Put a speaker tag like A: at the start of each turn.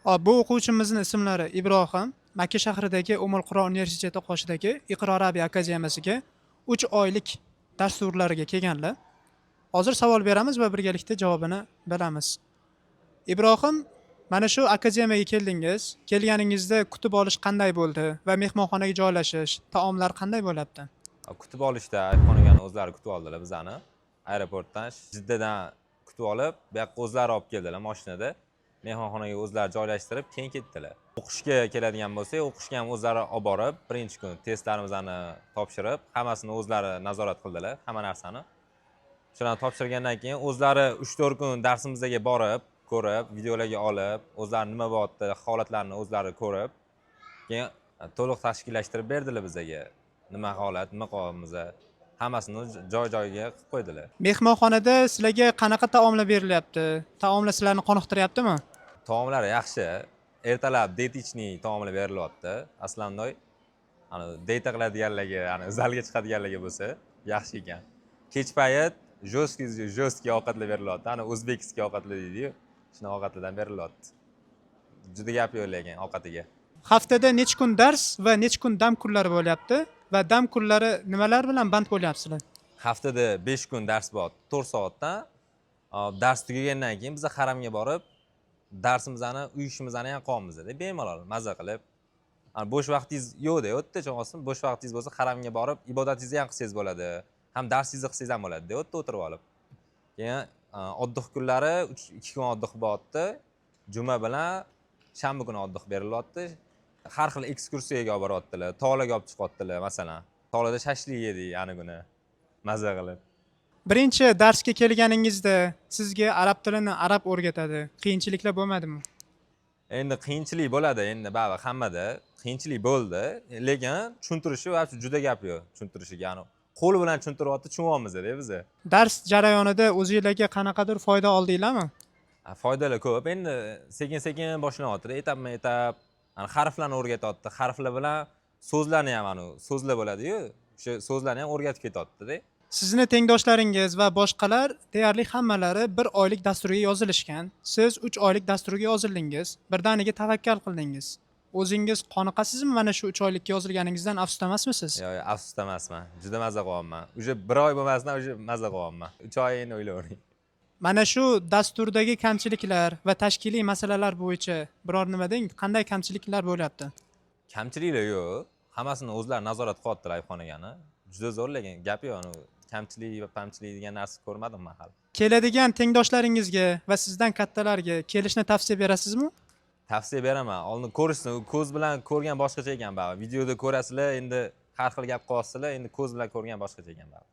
A: Bu o'quvchimizning ismlari Ibrohim. Makka shahridagi Ummul Qur'on universiteti qoshidagi Iqro Arabiya akademiyasiga 3 oylik dars turlariga kelganlar. Hozir savol beramiz va birgalikda javobini bilamiz. Ibrohim, mana shu akademiyaga keldingiz. Kelganingizda kutib olish qanday bo'ldi va mehmonxonaga joylashish, taomlar qanday bo'lyapti?
B: Kutib olishda xonagani o'zlari kutib oldilar bizani. Aeroportdan, Jiddadan kutib olib, bu yoqqa o'zlari olib keldilar mashinada. Mehmonxonaga o'zlari joylashtirib, keyin ketdilar. O'qishga keladigan bo'lsak, o'qishga ham o'zlari olib borib, birinchi kun testlarimizni topshirib, hammasini o'zlari nazorat qildilar, hamma narsani. Shularni topshirgandan keyin o'zlari 3-4 kun darsimizga borib, ko'rib, videolarga olib, o'zlari nima bo'lyapti, holatlarni o'zlari ko'rib, keyin to'liq tashkillashtirib berdilar bizga. Nima holat, nima qilyapmiz, hammasini joy-joyiga qilib qo'ydilar.
A: Mehmonxonada sizlarga qanaqa taomlar berilyapti? Taomlar sizlarni qoniqtiryaptimi?
B: Taomlar yaxshi. Ertalab diyetechniy taomlar berilyapti. Aslandoy, diyeta qiladiganlarga, zalga chiqadiganlarga bo'lsa, yaxshi ekan. Kech payt jo'stki ovqatlar berilyapti. O'zbekskiy ovqatlar deydi-yu, shuna ovqatlardan berilyapti. Juda gap yo'q lekin ovqatiga.
A: Haftada necha kun dars va necha kun dam kunlari bo'lyapti va dam kunlari nimalar bilan band bo'lyapsizlar?
B: Haftada 5 kun dars bor, 4 soatdan. Dars tugagandan keyin biz haramga borib, darsimizni, uy ishimizni ham qilyapmiz-da, bemalol maza qilib. Bo'sh vaqtingiz yo'qda, o'tda cho'g'asin, bo'sh vaqtingiz bo'lsa haramga borib, ibodatingizni ham qilsangiz bo'ladi. Ham darsingizni qilsangiz ham bo'ladi-da, o'tda o'tirib olib. Keyin oddix kunlari 2 kun oddix bo'lyapti. Juma bilan shanba kuni oddix berilyapti. Har xil ekskursiyaga olib boryaptilar, tog'larga olib chiqyaptilar, masalan. Tog'larda shashlik yedik ana kuni. Maza qilib.
A: Birinchi darsga kelganingizda sizga arab tilini arab o'rgatadi. Qiyinchiliklar bo'lmadimi?
B: Endi qiyinchilik bo'ladi, endi baribir hammada qiyinchilik bo'ldi, lekin tushuntirishi juda gap yo'q, tushuntirishi. Qo'l bilan tushuntiryapti, tushunyapmiz-da biz.
A: Dars jarayonida o'zingizlarga qanaqadir foyda oldinglarmi?
B: Foydalar ko'p. Endi sekin-sekin boshlanyapti, etapma-etap. Harflarni o'rgatyapti. Harflar bilan so'zlarni ham so'zlar bo'ladi-yu, o'sha so'zlarni ham o'rgatib ketyapti-da.
A: Sizni tengdoshlaringiz va boshqalar deyarli hammalari 1 oylik dasturga yozilishgan. Siz 3 oylik dasturga yozildingiz. Birdaniga tavakkal qildingiz. O'zingiz qoniqasizmi mana shu 3 oylikka yozilganingizdan afsusdamasmisiz?
B: Yo'q, afsusda emasman. Juda maza qilyapman. O'sha 1 oy bo'lmasdan o'sha maza qilyapman. 3 oy endi o'ylayvering.
A: Mana shu dasturdagi kamchiliklar va tashkiliy masalalar bo'yicha biror nima deng, qanday kamchiliklar bo'lyapti?
B: Kamchiliklar yo'q. Hammasini o'zlari nazorat qilyaptilar xonagani. Juda zo'r, lekin gap yo'q. Kamchilik va pamchilik degan narsa ko'rmadim men hali.
A: Keladigan tengdoshlaringizga va sizdan kattalarga kelishni tavsiya berasizmi?
B: Tavsiya beraman. Oldin ko'rishni, ko'z bilan ko'rgan boshqacha ekan baribir. Videoda ko'rasizlar, endi har xil gap qilyapsizlar, endi ko'z bilan ko'rgan boshqacha ekan baribir.